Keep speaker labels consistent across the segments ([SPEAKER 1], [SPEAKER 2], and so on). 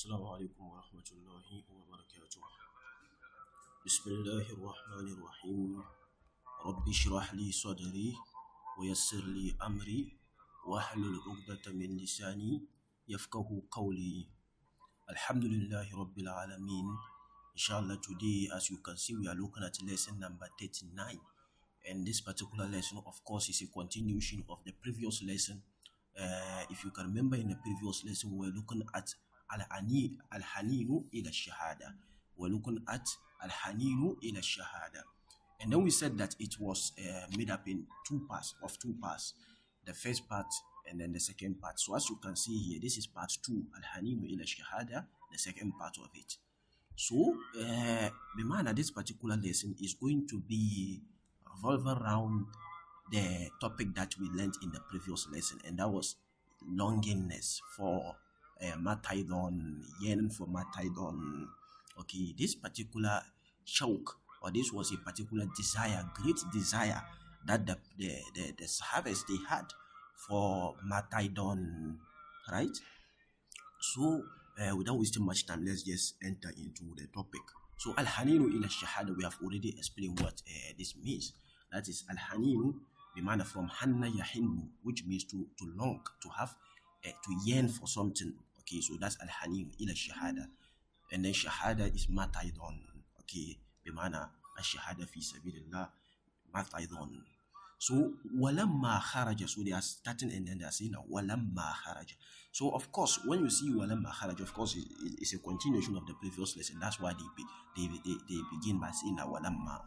[SPEAKER 1] السلام عليكم ورحمة الله وبركاته. بسم الله الرحمن الرحيم. رب اشرح لي صدري ويسر لي أمري واحلل عقدة من لساني يفقه قولي. Alhamdulillah Rabbil Alameen. Inshallah, today, as you can see, we are looking at lesson number 39. And this particular lesson, of course, is a continuation of the previous lesson. If you can remember, in the previous lesson, we were looking at Al-Haninu ila Shahada. We're looking at Al-Haninu ila Shahada. And then we said that it was made up in two parts. The first part and then the second part. So as you can see here, this is part 2, Al-Haninu ila Shahada, the second part of it. So, this particular lesson is going to be revolve around the topic that we learned in the previous lesson, and that was longingness for martyrdom, yearning for martyrdom. Okay, this particular shawk, or this was a particular desire, great desire that the Sahabas they had for martyrdom, right? So, without wasting much time, let's just enter into the topic. So, Al-Haninu ila Shahada, we have already explained what this means. That is Al-Haninu, the manner from Hanna Yahinu, which means to long, to have, to yearn for something. Okay, so that's Al-Haninu ila Shahada. And then Shahada is martyrdom. Okay, the manner Al-Shahada fi Sabilillah, martyrdom. So, walamma kharaja, so they are starting and then they are saying walamma kharaja. So, of course, when you see walamma kharaja, of course, it's a continuation of the previous lesson. That's why they begin by saying walamma.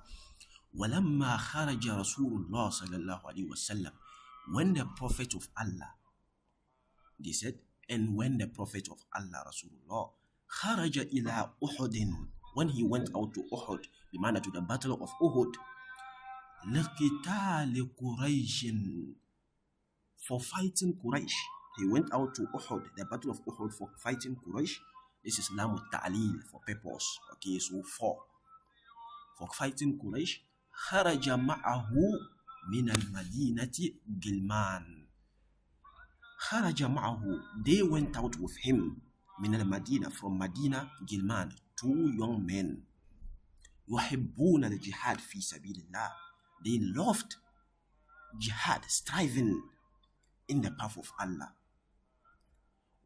[SPEAKER 1] Walamma kharaja Rasulullah sallallahu alaihi wasallam. When the Prophet of Allah, they said, and when the Prophet of Allah, Rasulullah, kharaja ila Uhudin, when he went out to Uhud, the manner to the battle of Uhud, لقتال قريش, for fighting Quraysh. He went out to Uhud, the battle of Uhud, for fighting Quraysh. This is Lam al-Ta'lil, for purpose. Okay, so for fighting Quraysh. خرج معه من المدينة غلمان. خرج معه, they went out with him من المدينة, from Medina, Gilman, 2 young men. يحبون الجهاد في سبيل الله. They loved jihad, striving in the path of Allah.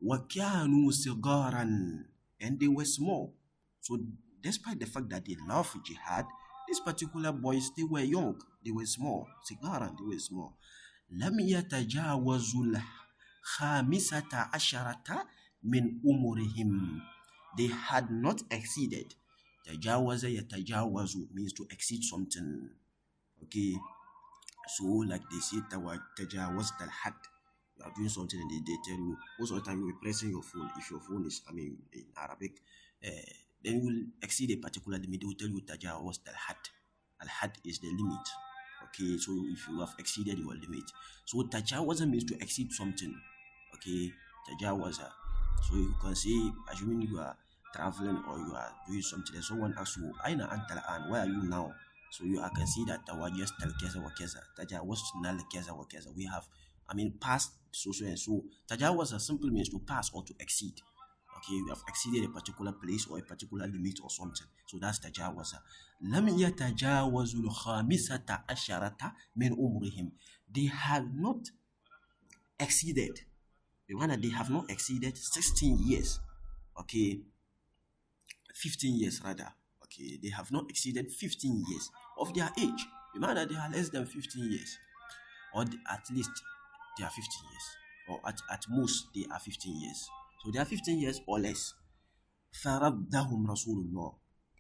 [SPEAKER 1] وَكَانُوا صِغَارًا, and they were small. So despite the fact that they loved jihad, these particular boys, they were young, they were small. صِغَارًا, they were small. لَمْ يَتَجَاوَزُوا الْخَامِسَةَ عَشَرَةَ مِنْ أُمُرِهِمْ. They had not exceeded. تَجَاوَزَ يَتَجَاوَزُ means to exceed something. Okay, so like they say, tajawaz al-had. You are doing something and they tell you, most of the time you will pressing your phone. If your phone is, in Arabic, then you will exceed a particular limit. They will tell you tajawaz al-had. Al-had is the limit. Okay, so if you have exceeded your limit. So tajawaza means to exceed something. Okay, tajawaza. So you can say, assuming you are traveling or you are doing something, and someone asks you, Aina anta al-an, where are you now? So you can see that just keza wa keza. Tajawaz nal keza wa keza. We have, past so and so. Tajawaz simply means to pass or to exceed. Okay, you have exceeded a particular place or a particular limit or something. So that's tajawaz. Lam yatajawazu al-khamisata asharata min umrihim. They have not exceeded. They have not exceeded 16 years. Okay, 15 years rather. Okay, they have not exceeded 15 years of their age. Remember that they are less than 15 years. Or at least they are 15 years. Or at most they are 15 years. So they are 15 years or less. فَرَدَّهُمْ رَسُولُ اللَّهِ.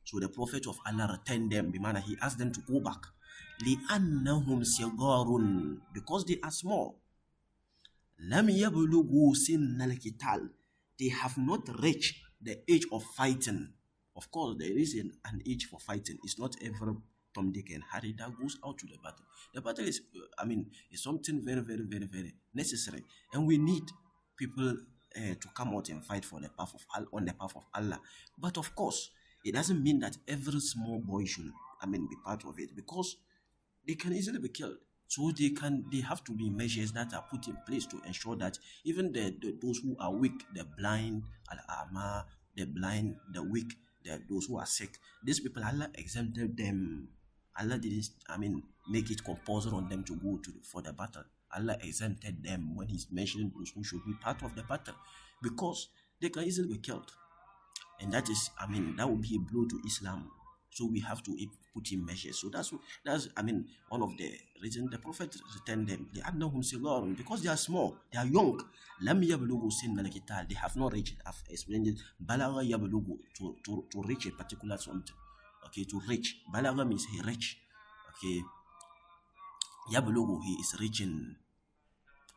[SPEAKER 1] So the Prophet of Allah returned them. Remember, he asked them to go back. لِأَنَّهُمْ صِغَارٌ, because they are small. لَمْ يَبْلُغُوا سِنَّ الْقِتَالِ. They have not reached the age of fighting. Of course, there is an age for fighting. It's not every Tom, Dick, and Harry that goes out to the battle. The battle is, is something very, very, very, very necessary. And we need people to come out and fight for the path of Allah, on the path of Allah. But of course, it doesn't mean that every small boy should, be part of it, because they can easily be killed. So they have to be measures that are put in place to ensure that even those who are weak, the blind, al-ama, the blind, the weak, those who are sick. These people, Allah exempted them. Allah didn't, make it compulsory on them to go for the battle. Allah exempted them when He's mentioning those who should be part of the battle, because they can easily be killed. And that is, that would be a blow to Islam. So we have to put in measures. So that's one of the reasons the Prophet returned them. They annahum sigarun, because they are small, they are young. Lam yablughu sinna al-qital. They have not reached. I've explained it. Balagha yablughu, to reach a particular something. Okay, to reach. Balagha means he reach. Okay. Yablughu, he is reaching.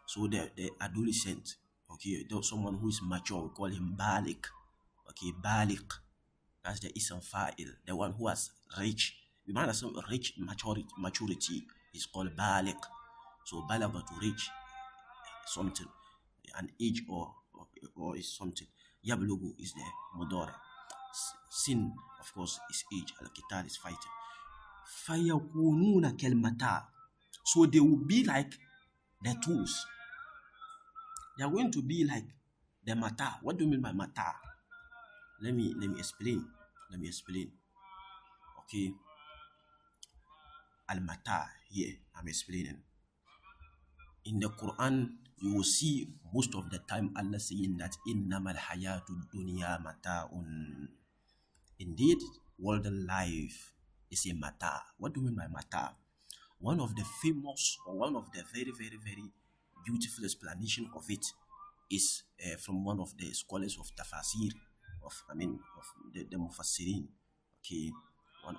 [SPEAKER 1] So the adolescent. Okay, there's someone who is mature, we call him balik. Okay, balik. That's the ism fa'il, the one who has reached. We might have some reach maturity is called balik. So balagha, to reach something, an age or is something. Yablughu is the mudara. Sin, of course, is age. Al-qital is fighting. Fayakununa kalmata. So they will be like the tools. They are going to be like the mata. What do you mean by mata? Let me explain. Okay. Al-mata, here I'm explaining. In the Quran, you will see most of the time Allah saying that innamal hayatud dunya mata'un. Indeed, world life is a mata. What do you mean by mata? One of the famous, or one of the very, very, very beautiful explanation of it is from one of the scholars of tafsir, of the mufassirin. Okay,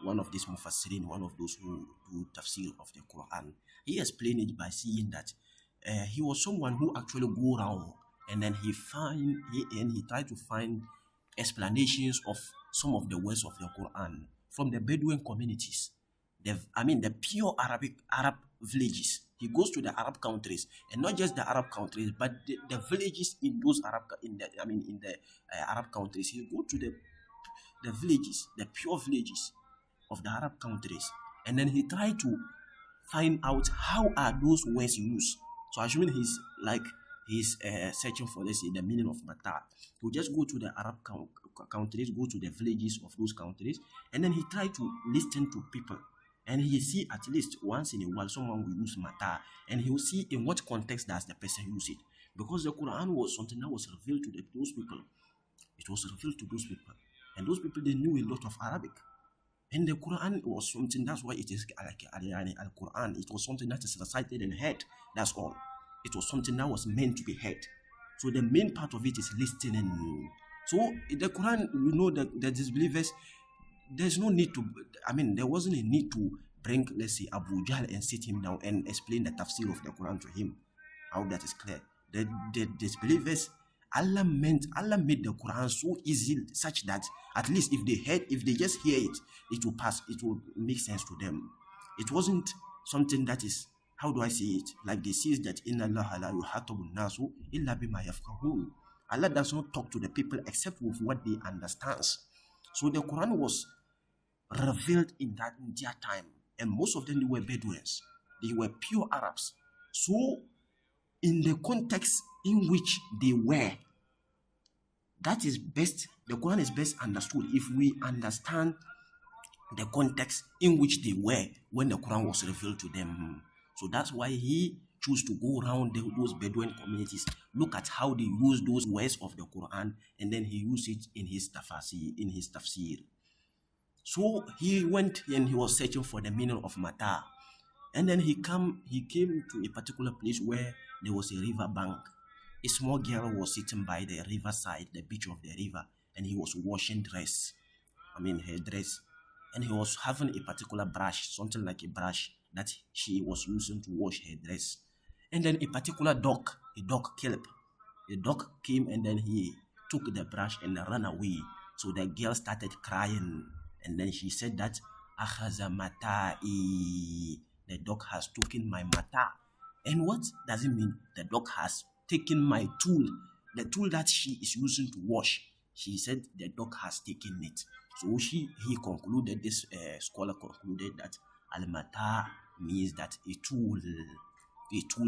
[SPEAKER 1] one of these mufassirin, one of those who do tafsir of the Quran, he explained it by saying that he was someone who actually go around and then he tried to find explanations of some of the words of the Quran from the Bedouin communities, the pure Arab villages. He goes to the Arab countries, and not just the Arab countries, but the villages in those Arab countries. He go to the villages, the pure villages of the Arab countries, and then he tried to find out how are those words used. So assuming he's searching for, let's say, the meaning of mata, he will just go to the Arab countries, go to the villages of those countries, and then he tried to listen to people. And he see at least once in a while someone will use mata, and he will see in what context does the person use it. Because the Quran was something that was revealed to those people. It was revealed to those people. And those people, they knew a lot of Arabic. And the Quran was something, that's why it is Al-Quran. It was something that is recited and heard. That's all. It was something that was meant to be heard. So the main part of it is listening. So the Quran, the disbelievers, there's no need to, there wasn't a need to bring, let's say, Abu Jahl and sit him down and explain the tafsir of the Quran to him. I hope that is clear. The disbelievers, Allah made the Quran so easy, such that at least if they just hear it, it will pass, it will make sense to them. It wasn't something that is, how do I say it? Like they say that inna Allah la yuhatabu nasu illa bima yafqahun. Allah does not talk to the people except with what they understand. So the Quran was revealed in their time, and most of them, they were Bedouins, they were pure Arabs. So in the context in which they were, that is best, the Quran is best understood if we understand the context in which they were when the Quran was revealed to them. So that's why he chose to go around those Bedouin communities, look at how they use those words of the Quran, and then he used it in his tafsir. So he went and he was searching for the meaning of mata. And then he came to a particular place where there was a river bank. A small girl was sitting by the riverside, the beach of the river, and he was washing her dress. And he was having a particular brush, something like a brush that she was using to wash her dress. And then a particular dog came, and then he took the brush and ran away. So the girl started crying, and then she said that akhaza mata'i, the dog has taken my mata. And what does it mean? The dog has taken my tool, the tool that she is using to wash. She said the dog has taken it. So he concluded, this scholar concluded that al-mata means that a tool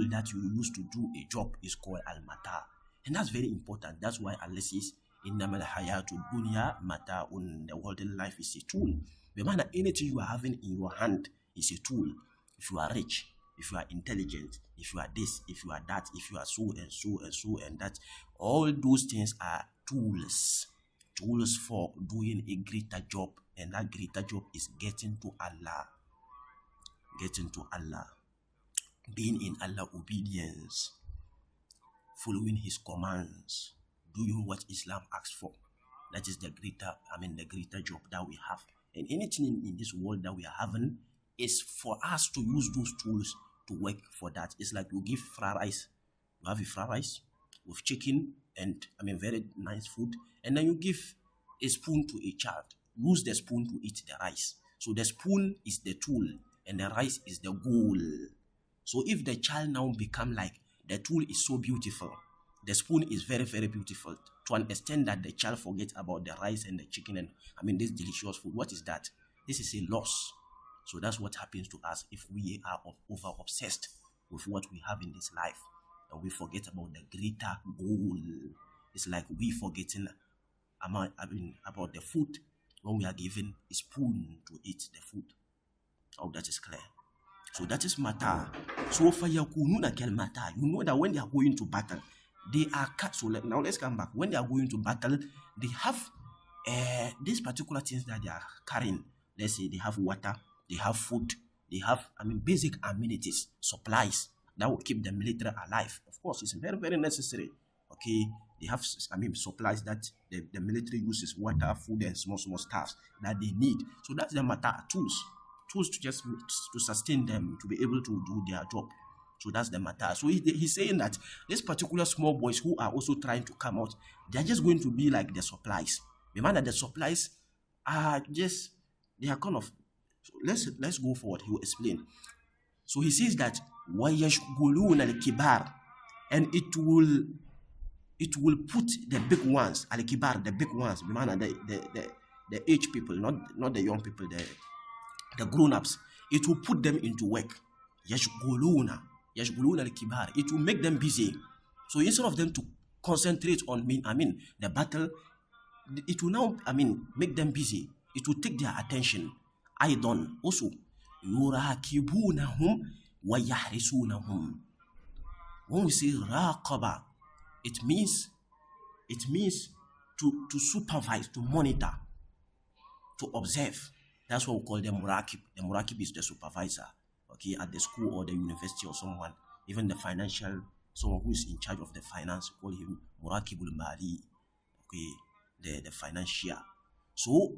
[SPEAKER 1] that you use to do a job is called al-mata. And that's very important. That's why Allah says إنما الحياة الدنيا متاع. The worldly life is a tool. Bimana, anything you are having in your hand is a tool. If you are rich, if you are intelligent, if you are this, if you are that, if you are so and so and so and that, all those things are tools. Tools for doing a greater job, and that greater job is getting to Allah. Getting to Allah. Being in Allah obedience. Following His commands. Doing what Islam asks for. That is the greater job that we have. And anything in this world that we are having is for us to use those tools to work for that. It's like you give fried rice. You have a fried rice with chicken and very nice food, and then you give a spoon to a child. Use the spoon to eat the rice. So the spoon is the tool and the rice is the goal. So if the child now become like the tool is so beautiful, the spoon is very, very beautiful, to an extent that the child forgets about the rice and the chicken and this delicious food. What is that? This is a loss. So that's what happens to us if we are over obsessed with what we have in this life and we forget about the greater goal. It's like we forgetting about the food when we are given a spoon to eat the food. I hope that is clear. So that is mata. So for yakununa kel mata, you know that when they are going to battle, they are cut. So now let's come back. When they are going to battle, they have these particular things that they are carrying. Let's say they have water, they have food, they have basic amenities, supplies that will keep the military alive. Of course, it's very, very necessary. Okay, they have supplies that the military uses, water, food, and small stuff that they need. So that's the matter. Tools to sustain them, to be able to do their job. So that's the matter. So he's saying that these particular small boys who are also trying to come out, they are just going to be like the supplies. Remember that the supplies are just, they are kind of, so let's go forward. He will explain. So he says that وَيَشْغُلُونَ الْكِبَارِ, and it will put the big ones, al-kibar, the big ones, remember the age people, not the young people, the grown-ups. It will put them into work. يَشْغُلُونَ al-kibar. It will make them busy. So instead of them to concentrate on the battle, it will now make them busy. It will take their attention. Aidan also yurakibunahum wa yahrisunahum. When we say raqaba, it means to supervise, to monitor, to observe. That's what we call the murakib. The murakib is the supervisor, okay, at the school or the university or someone, even the someone who is in charge of the finance, we call him murakibul mali, okay, the financier. So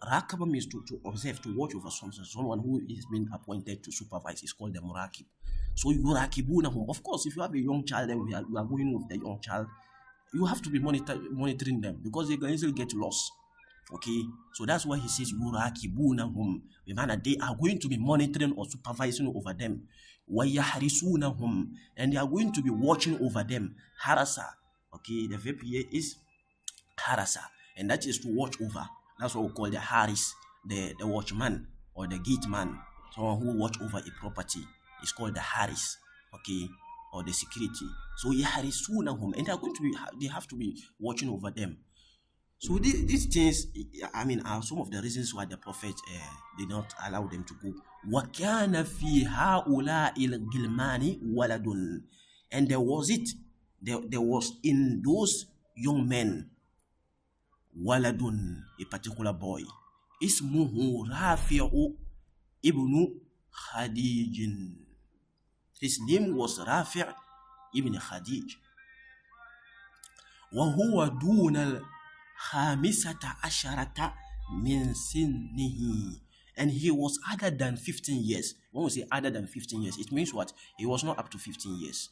[SPEAKER 1] Rakaba means to observe, to watch over someone who is being appointed to supervise. Is called the Murakib. So Yurakibunahum. Of course, if you have a young child and you are going with the young child, you have to be monitoring them because they can easily get lost. Okay, so that's why he says Yurakibunahum. They are going to be monitoring or supervising over them. Wayahrisunahum, and they are going to be watching over them. Harasa. Okay, the verb here is harasa, and that is to watch over. That's what we call the haris, the watchman or the gateman, someone who watch over a property. It's called the haris, okay, or the security. So yahrisunahum, and they have to be watching over them. So these things, are some of the reasons why the Prophet did not allow them to go. وَكَانَ فِي هَؤُلَاءِ الْغِلْمَانِ وَلَدٌ, and there was in those young men waladun, a particular boy. Ismuhu Rafi'u ibn Khadij. His name was Rafi' ibn Khadij. وَهُوَ دُونَ الْخَامِسَةَ عَشَرَةَ مِنْ سِنِّهِ, and he was other than 15 years. When we say other than 15 years, it means what? He was not up to 15 years.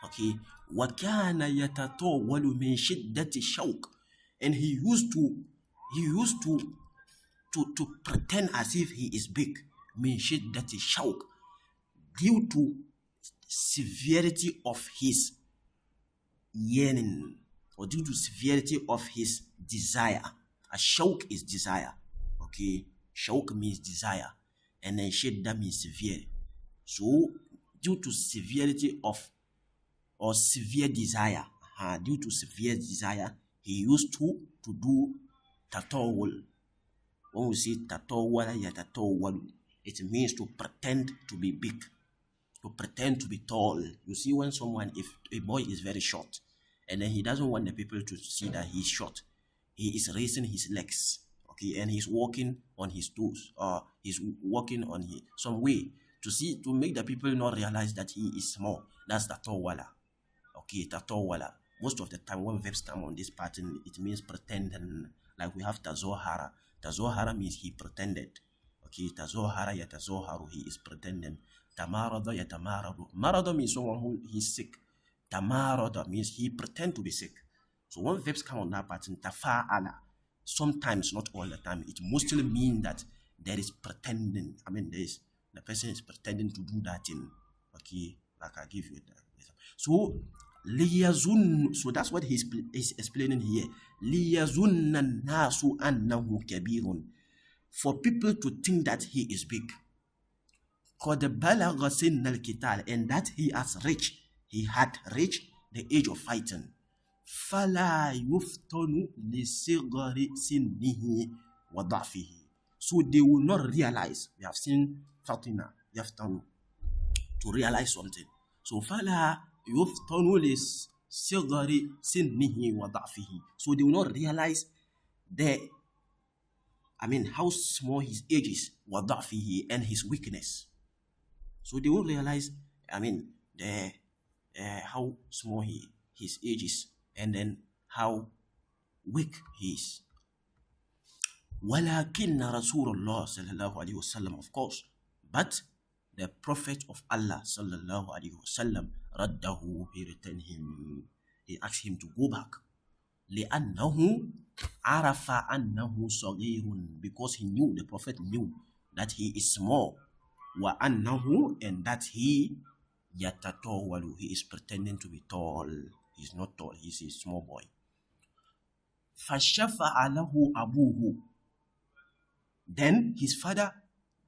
[SPEAKER 1] Okay. وَكَانَ يَتَطَوَّلُ مِنْ شِدَّةِ الشَّوْقِ, and he used to pretend as if he is big. Min shiddati shawq, due to severity of his yearning, or due to severity of his desire. A shawq is desire. Okay, shawq means desire, and then shidda means severe. So due to severity of, or severe desire, due to severe desire, he used to to do tatawul. When we say tatawwala yatatawwalu, it means to pretend to be big, to pretend to be tall. You see, when someone, if a boy is very short, and then he doesn't want the people to see that he's short, he is raising his legs, okay, and he's walking on his toes, or he's walking on some way to make the people not realize that he is small. That's tatawwala. Okay, tatawwala. Most of the time when verbs come on this pattern, it means pretending. Like we have tazohara. Tazohara means he pretended. Okay, tazohara yatazoharu, he is pretending. Tamarada yatamaradu. Marada means someone who is sick. Tamarada means he pretend to be sick. So when verbs come on that pattern, tafa'ala, sometimes, not all the time, it mostly means that there is pretending. I mean, the person is pretending to do that thing. Okay, like I give you that. So liyazun, so that's what he's explaining here. Liyazunna nasu annahu kabirun, for people to think that he is big. Qad balagha sinna al-qital, and that he had reached the age of fighting. Fala yuftanu li sighari sinnihi wa da'fihi. So they will not realize. We have seen fatina, yaftanu, to realize something. So fala yuftanu li sighari sinnihi wa da'fihi. So they will not realize how small his age is, wa da'fihi, and his weakness. So they won't realize, how small his age is, and then how weak he is. وَلَكِنَّ رَسُولَ اللَّهِ صَلَّى اللَّهُ عَلَيْهِ وَسَلَّمَ, of course, but the Prophet of Allah صلى الله عليه وسلم رَدَّهُ, he returned him, he asked him to go back. لِأَنَّهُ عَرَفَ أَنَّهُ صَغِيرٌ, because the Prophet knew that he is small. وَأَنَّهُ, and that he يَتَطَوَّلُ, he is pretending to be tall. He's not tall, he's a small boy. فَشَفَعَ لَهُ أَبُوهُ, then his father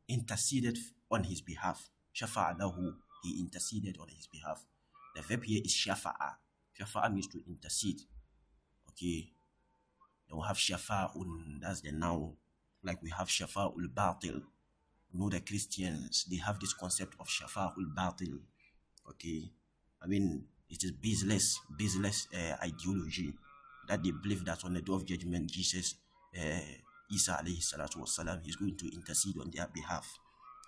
[SPEAKER 1] interceded on his behalf. شَفَعَ لَهُ, he interceded on his behalf. The verb here is shafa'a. Shafa'a means to intercede. Okay, they will have shafa'un, that's the noun. Like we have shafa'ul batil. You know, the Christians, they have this concept of shafa'ul batil. Okay, it is baseless ideology, that they believe that on the day of judgment, Jesus, Isa alayhi salatu wasalam, is going to intercede on their behalf.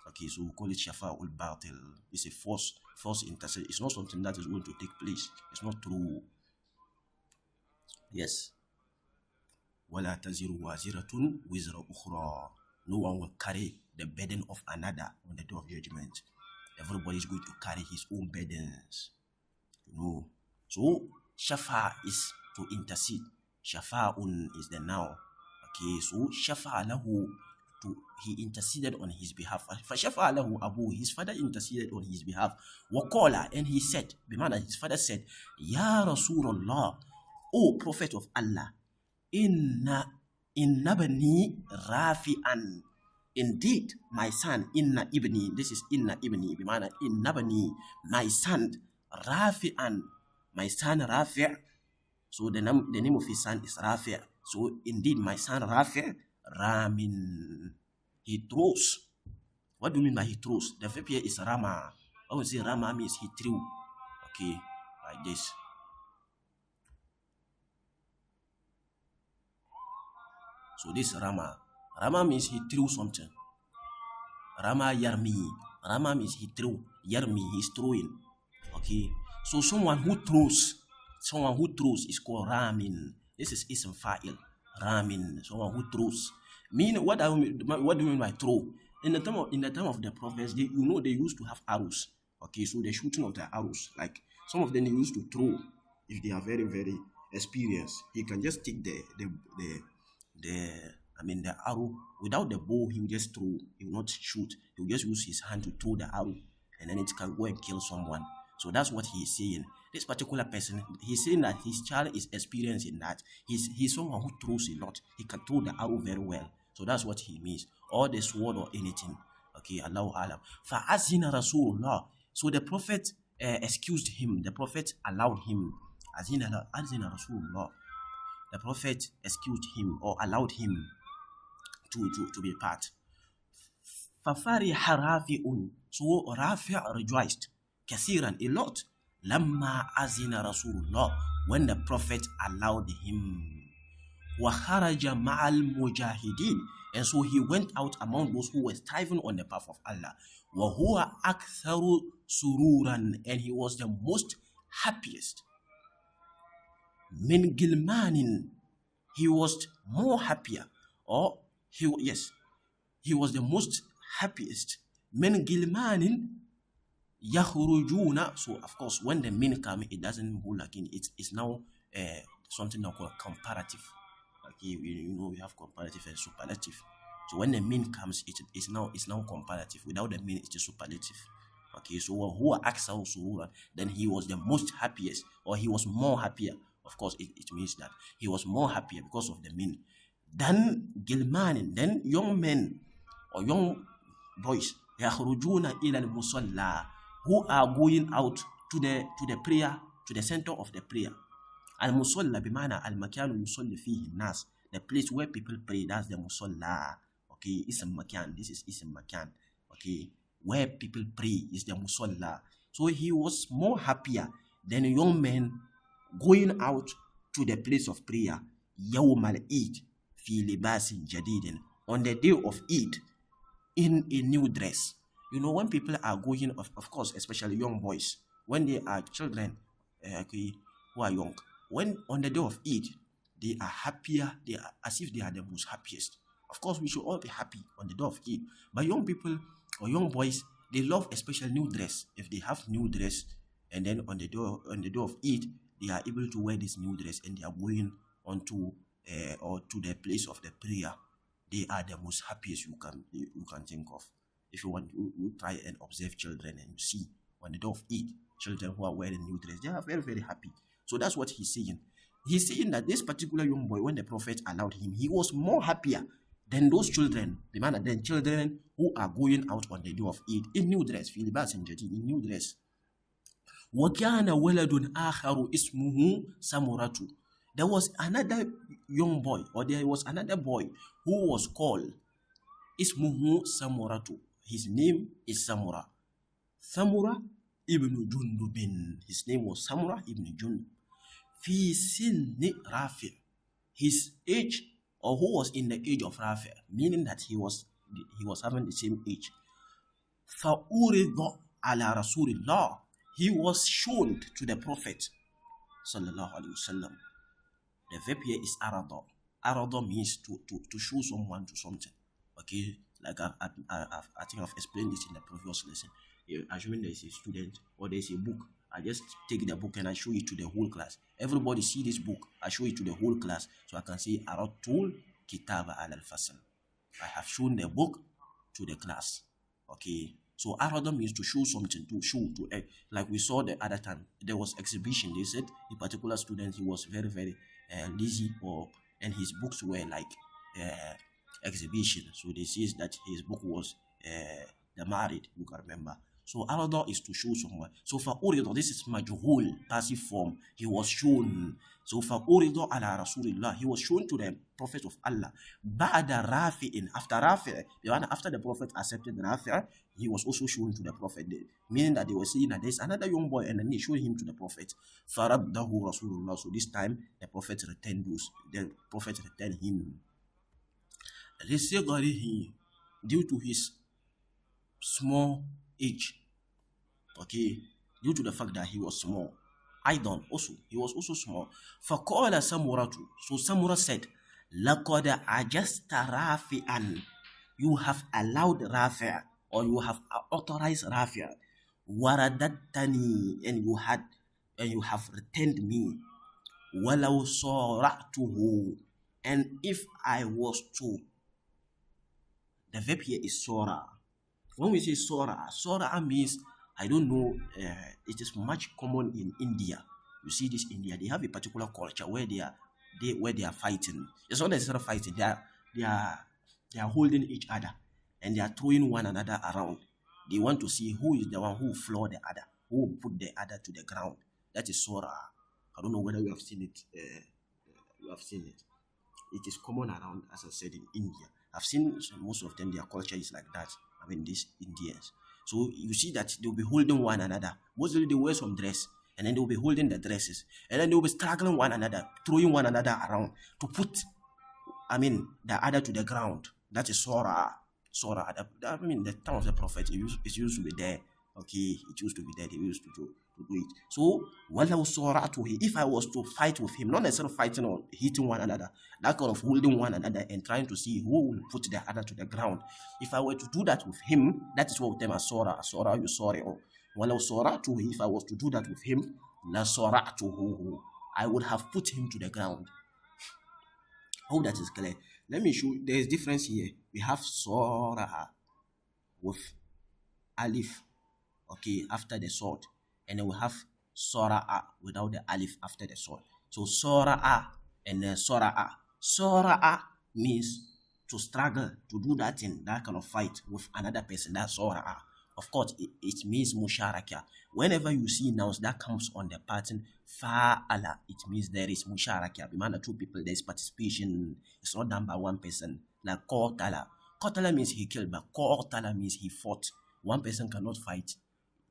[SPEAKER 1] Okay, so we call it shafa'ul batil. It's a false intercession. It's not something that is going to take place. It's not true. Yes. وَلَا تَزِرُ وَازِرَةٌ وِزْرَ أُخْرَى. No one will carry the burden of another on the day of judgment. Everybody is going to carry his own burdens. So shafa is to intercede. Shafa'un is the noun. Okay, so shafa'a lahu, he interceded on his behalf. Fashafa'a lahu abu, his father interceded on his behalf. Waqala, and he said, his father said, Ya Rasulullah, O Prophet of Allah, inna bani rafi'an, indeed my son, inna ibni, this is inna ibni, inna bani, my son, rafi'an, my son Rafi'. So the name of his son is Rafi'. So indeed my son Rafi', ramin, he throws. What do you mean by he throws? The verb here is rama. I would say rama means he threw. Okay, like this. So this rama. Rama means he threw something. Rama yarmi. Rama means he threw. Yarmi, he's throwing. Okay. So someone who throws is called ramin. This is ism fa'il. Ramin, someone who throws. What do you mean by throw? In the time of the prophets, they used to have arrows. Okay, so the shooting of the arrows, like some of them they used to throw. If they are very, very experienced, he can just take the arrow without the bow. He will just throw. He will not shoot. He will just use his hand to throw the arrow, and then it can go and kill someone. So that's what he is saying. This particular person, he's saying that his child is experiencing that. He's someone who throws a lot. He can throw the arrow very well. So that's what he means. Or the sword or anything. Okay, Allahu Alam. Fa'azina Rasulullah. So the Prophet excused him. The Prophet allowed him. Azina Rasulullah. the Prophet excused him or allowed him to be part. فَفَرِحَ رَافِعٌ. So Rafi' rejoiced كثيرا, a lot. لَمَّا أَذِنَ رَسُولُ اللَّهِ, when the Prophet allowed him. وَخَرَجَ مَعَ الْمُجَاهِدِينَ, and so he went out among those who were striving on the path of Allah. وَهُوَ أَكْثَرُ سُرُورًا, and he was the most happiest. مِنْ غِلْمَانٍ, he was more happier, or he was the most happiest. مِنْ غِلْمَانٍ يَخْرُجُونَ. So of course when the min come, it doesn't hold again. It's now something now called comparative. Okay, we have comparative and superlative. So when the min comes, it's now comparative. Without the min, it's a superlative. Okay, so who aksaru surura, then he was the most happiest, or he was more happier. Of course, it means that he was more happier because of the min. Then gilmanin, then young men or young boys, yakhrujuna ila al-musalla, who are going out to the prayer, to the center of the prayer. Al-musalla bimana al-makan yusalli fihi nas, the place where people pray, that's the musalla. Okay, ism makan, this is ism makan. Okay, where people pray is the musalla. So he was more happier than young men going out to the place of prayer. Yawm al-Eid fi libasin jadidin, on the day of Eid, in a new dress. You know, when people are going, of course, especially young boys, when they are children, who are young, when on the day of Eid, they are happier, they are as if they are the most happiest. Of course, we should all be happy on the day of Eid. But young people or young boys, they love especially new dress. If they have new dress, and then on the day of Eid, they are able to wear this new dress, and they are going onto or to the place of the prayer. They are the most happiest you can think of. If you want, you try and observe children, and you see on the day of Eid, children who are wearing new dress, they are very, very happy. So that's what he's saying. He's saying that this particular young boy, when the Prophet allowed him, he was more happier than those children, than children who are going out on the day of Eid in new dress, in new dress. وَكَانَ وَلَدٌ آخَرُ اسْمُهُ سَمُرَةُ. There was another young boy, or there was another boy who was called Ismuhu Samuratu. His name is Samura. Samura ibn Jundubin. His name was Samura ibn Jundub. Fi sinni Rafi'. His age, or who was in the age of Rafi', meaning that he was having the same age. فَأُرِضَ عَلَى رَسُولِ اللَّهِ. He was shown to the Prophet sallallahu alaihi wasallam. The verb here is arada. Arada means to show someone to something. Okay, like I think I've explained this in the previous lesson. Assuming there is a student or there is a book, I just take the book and I show it to the whole class. Everybody see this book, I show it to the whole class, so I can say Aratul Kitaba al-Fasl. I have shown the book to the class. Okay, so arada means to show something, like we saw the other time. There was exhibition. They said a particular student, he was very, very lazy, and his books were like exhibition. So they says that his book was the married, you can remember. So arada is to show someone. So for urido, this is majhul, passive form. He was shown. So for urido ala rasulillah, he was shown to the Prophet of Allah. Ba'da rafi'in, after the Prophet accepted Rafi', he was also shown to the Prophet. Meaning that they were saying that there's another young boy, and then they showed him to the Prophet. Faraddahu rasulullah. So this time the Prophet returned him. Due to his small age. Okay, due to the fact that he was small. He was also small. فَقَالَ سَمُرَةُ. So Samura said, لَقَدَ عَجَزْتَ رَافِعًا. You have allowed Rafi', or you have authorized Rafi'. وَرَدَدْتَنِي. And you have returned me. وَلَوْ صَارَعْتُهُ. And if I was to, the verb here is sora. When we say sora means, I don't know, it is much common in India. You see this India, they have a particular culture where they are fighting. It's not necessarily fighting, they are holding each other, and they are throwing one another around. They want to see who is the one who floor the other, who put the other to the ground. That is sora. I don't know whether you have seen it You have seen it. It is common around, as I said, in India. I've seen most of them, their culture is like that. I mean, these Indians. So you see that they'll be holding one another. Mostly they wear some dress, and then they'll be holding the dresses, and then they'll be struggling one another, throwing one another around to put, I mean, the other to the ground. That is Surah. Surah. I mean, the time of the Prophet, it used to be there. Okay, it used to be there. They used to do it. So, if I was to fight with him, not necessarily fighting or hitting one another, that kind of holding one another and trying to see who will put the other to the ground. If I were to do that with him, that is what we term as Surah. Surah, you sorry. If I was to do that with him, I would have put him to the ground. Hope that is clear. Let me show you. There is difference here. We have Surah with alif, okay, after the sword, and then we have Surah without the alif after the sword. So Surah and then Surah. Surah means to struggle, to do that thing, that kind of fight with another person. That's Surah. Of course, it means musharaka. Whenever you see nouns that comes on the pattern fa'ala, it means there is musharaka. Bimana two people, there is participation. It's not done by one person. Like qatala. Qatala means he killed, but qatala means he fought. One person cannot fight.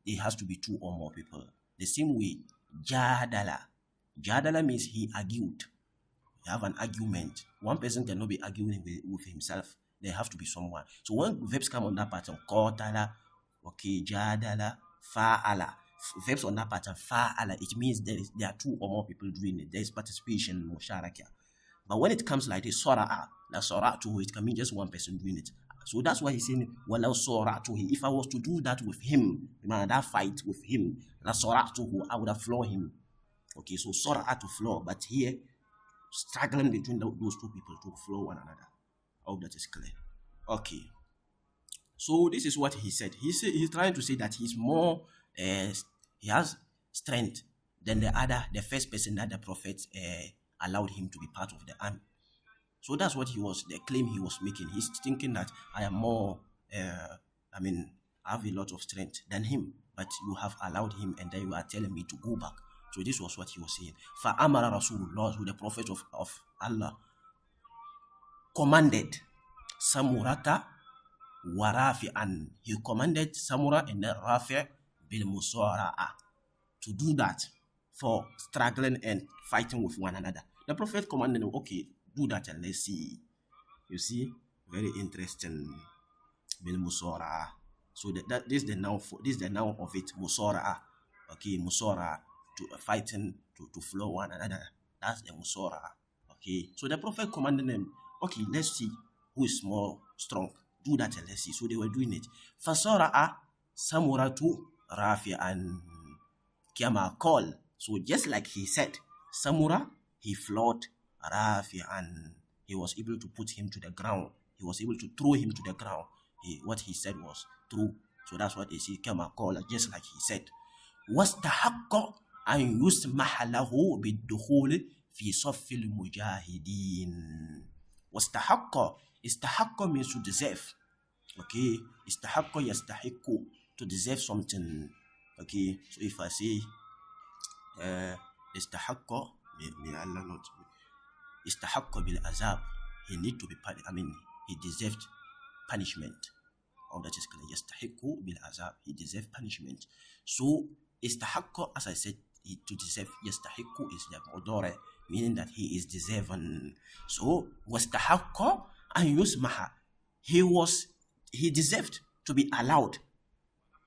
[SPEAKER 1] It has to be two or more people. The same way, jadala. Jadala means he argued. You have an argument. One person cannot be arguing with himself. There have to be someone. So when verbs come on that pattern, qatala, okay, jadala, fa'ala. Verbs on that pattern, fa'ala, it means there are two or more people doing it. There is participation, musharaka. But when it comes like this, surah, now surah to it can mean just one person doing it. So that's why he's saying, walau surah to him. If I was to do that with him, that fight with him, la surah to I would have floored him. Okay, so surah to floor, but here, struggling between those two people to floor one another. I hope that is clear. Okay. So this is what he said. He's trying to say that he's more, he has strength than the first person that the Prophet allowed him to be part of the army. So that's what the claim he was making. He's thinking that I am more, I have a lot of strength than him, but you have allowed him and then you are telling me to go back. So this was what he was saying. فَأَمَرَ Rasulullah, the Prophet of Allah, commanded Samurata wa Rafi'an. He commanded Samura and Rafi' bil musara'a, to do that for struggling and fighting with one another. The Prophet commanded him, okay, do that and let's see. You see, very interesting. Bil musara'a. So this is the noun of it, musara'a. Okay, musara'a, to fighting to floor one another. That's the musara'a. Okay, so the Prophet commanded them, okay, let's see who is more strong. Do that and let's see. So they were doing it. Fasara'a Samuratu Rafi'an Kama call. So just like he said, Samura, he floored Rafi'an. He was able to put him to the ground. He was able to throw him to the ground. What he said was true. So that's what they say, Kama call, just like he said. واستحق أن يسمح له بالدخول في صف المجاهدين. استحق means to deserve. Okay, استحق يستحق, to deserve something. Okay, so if I say استحق, may Allah not, استحق بالعذاب, he need to be he deserved punishment. Oh, that is clear. يستحق بالعذاب, he deserved punishment. So استحق, as I said, to deserve, يستحق is the mudore, meaning that he is deserving. So واستحق أن يسمح, he deserved to be allowed.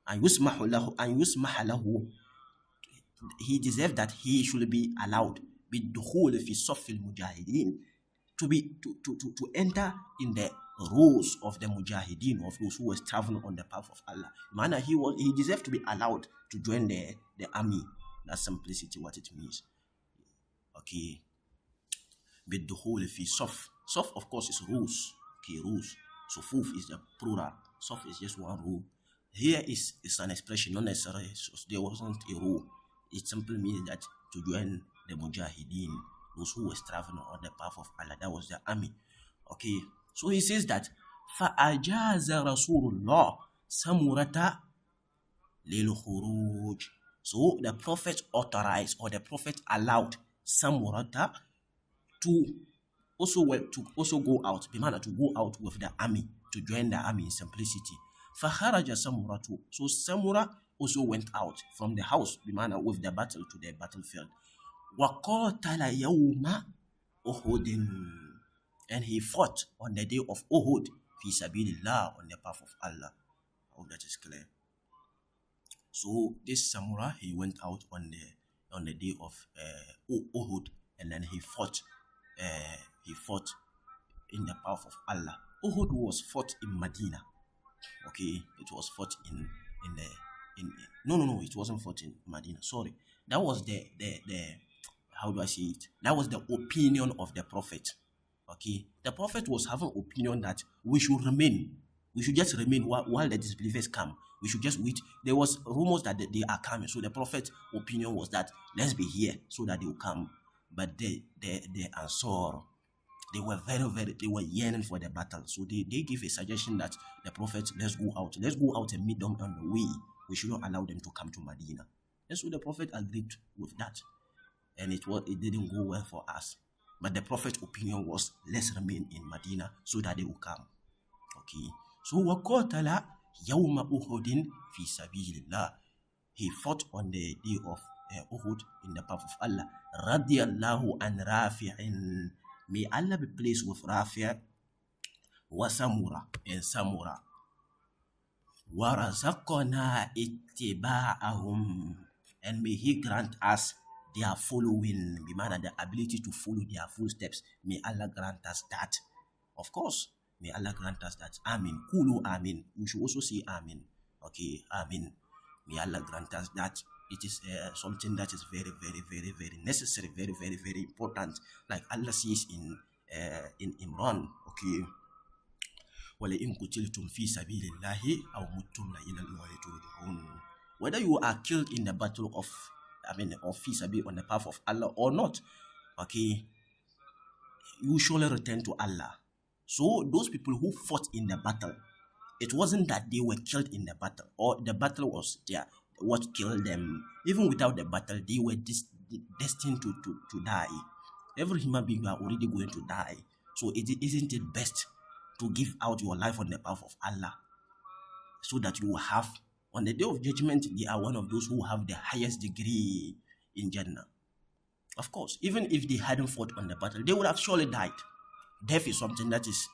[SPEAKER 1] أن يسمح له, he deserved that he should be allowed بالدخول في صف المجاهدين, to enter in the rows of the mujahideen, of those who were traveling on the path of Allah. He deserved to be allowed to join the army. That's simplicity what it means. Okay. بالدخول في صف. صف, of course, is rows. Okay, rows. So fuf is the plural. صف is just one row. Here is an expression, not necessarily there wasn't a row. It simply means that to join the mujahideen, those who were traveling on the path of Allah. That was the army. Okay. So he says that فَأَجَازَ رَسُولُ اللَّهِ سَمُرَةَ لِلْخُرُوجِ. So the Prophet authorized, or the Prophet allowed Samurata to also go out, bimana to go out with the army, to join the army in simplicity. فَخَرَجَ سَمُرَةُ. So Samura also went out from the house, bimana with the battle to the battlefield. وَقَاتَلَ يَوْمَ أُحُدٍ. And he fought on the day of Uhud, fi sabilillah, on the path of Allah. I hope that is clear. So this Samura, he went out on the day of Uhud, and then he fought in the path of Allah. Uhud was fought in Medina. Okay, it was fought no, it wasn't fought in Medina. Sorry, that was the how do I say it? That was the opinion of the Prophet. Okay, the Prophet was having opinion that we should just remain while the disbelievers come. We should just wait. There was rumors that they are coming, so the Prophet's opinion was that let's be here so that they will come. But the Ansar, they were yearning for the battle, so they gave a suggestion that the Prophet, let's go out and meet them on the way. We should not allow them to come to Medina. And so the Prophet agreed with that, and it didn't go well for us. But the Prophet's opinion was, let's remain in Medina so that they will come. Okay. So وَقَاتَلَ يَوْمَ أُحُدٍ فِي سَبِيلِ اللَّهِ. He fought on the day of Uhud in the path of Allah. Radiallahu an Rafi'in. May Allah be pleased with Rafi' wa Samura and Samura. وَرَزَقَنَا اتِّبَاعَهُمْ. And may He grant us their following, the ability to follow their footsteps. May Allah grant us that. Of course, may Allah grant us that. Amin. Kulu amin. We should also say amin. Okay, amin. May Allah grant us that. It is something that is very, very, very, very necessary, very, very, very important. Like Allah says in Imran, okay, وَلَئِن قُتِلْتُمْ فِي سَبِيلِ اللَّهِ أَوْ مُتُّمْ لَإِلَى اللَّهِ تُرْجَعُونَ. Whether you are killed in the battle of fi sabil, on the path of Allah or not, okay, you surely return to Allah. So those people who fought in the battle, it wasn't that they were killed in the battle or the battle was there what killed them. Even without the battle, they were destined to die. Every human being are already going to die. So isn't it best to give out your life on the path of Allah, so that you will have, on the day of judgment, they are one of those who have the highest degree in Jannah. Of course, even if they hadn't fought on the battle, they would have surely died. Death is something that is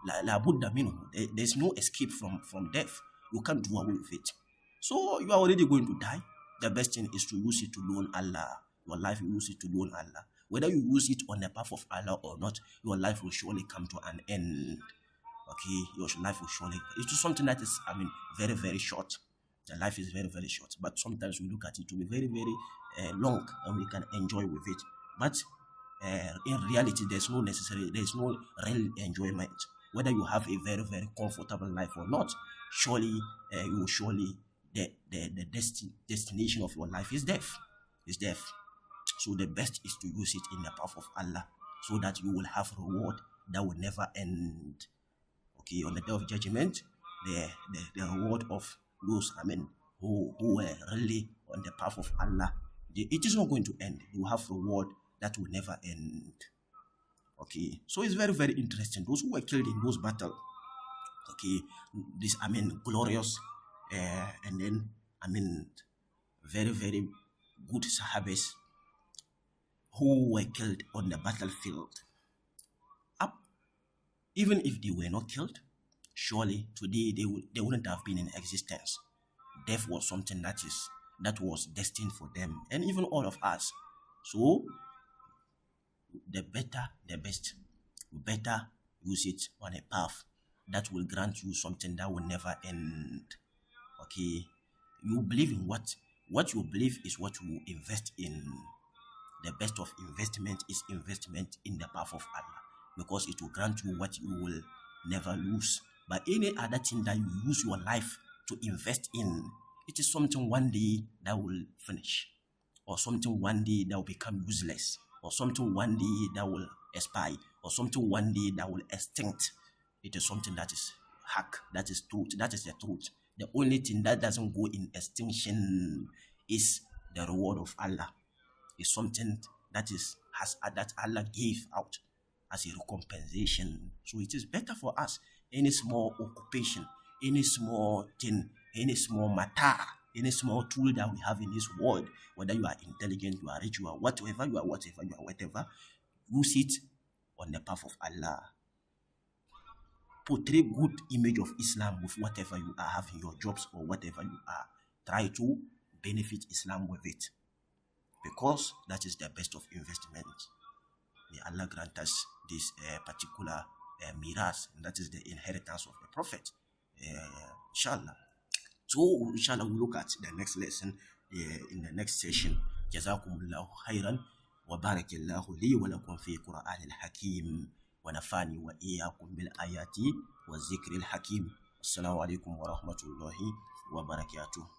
[SPEAKER 1] la budda minhu. There's no escape from death. You can't do away with it. So you are already going to die. The best thing is to use it to loan Allah. Your life, you use it to loan Allah. Whether you use it on the path of Allah or not, your life will surely come to an end. Okay, your life will surely. It's something that is, very, very short. The life is very, very short. But sometimes we look at it to be very, very long, and we can enjoy with it. But in reality, there's no real enjoyment. Whether you have a very, very comfortable life or not, surely the destination of your life is death. So the best is to use it in the path of Allah, so that you will have reward that will never end. Okay, on the day of judgment, the reward of those who were really on the path of Allah, it is not going to end. You have reward that will never end. Okay, so it's very, very interesting. Those who were killed in those battles, okay, this glorious, and then very, very good Sahabas who were killed on the battlefield. Even if they were not killed, surely today they wouldn't have been in existence. Death was something that was destined for them, and even all of us. So the best, you better use it on a path that will grant you something that will never end. Okay, you believe in what you believe is what you invest in. The best of investment is investment in the path of Allah, because it will grant you what you will never lose. But any other thing that you use your life to invest in, it is something one day that will finish, or something one day that will become useless, or something one day that will expire, or something one day that will extinct. It is something that is hack, that is truth, that is the truth. The only thing that doesn't go in extinction is the reward of Allah. It's something that Allah gave out as a recompensation. So it is better for us, any small occupation, any small thing, any small matter, any small tool that we have in this world, whether you are intelligent, you are rich, you are whatever, use it on the path of Allah. Portray good image of Islam with whatever you are having, your jobs or whatever you are. Try to benefit Islam with it, because that is the best of investments. May Allah grant us this particular miras, and that is the inheritance of the Prophet. Inshallah. So, inshallah, we'll look at the next lesson in the next session. Jazakum Allahu Khairan, wa barakallahu li wa lakum fi Qur'an al-Hakim, wa nafani wa iyyakum bil ayati wa zikri al-Hakim. Assalamu alaikum wa rahmatullahi wa barakatuh.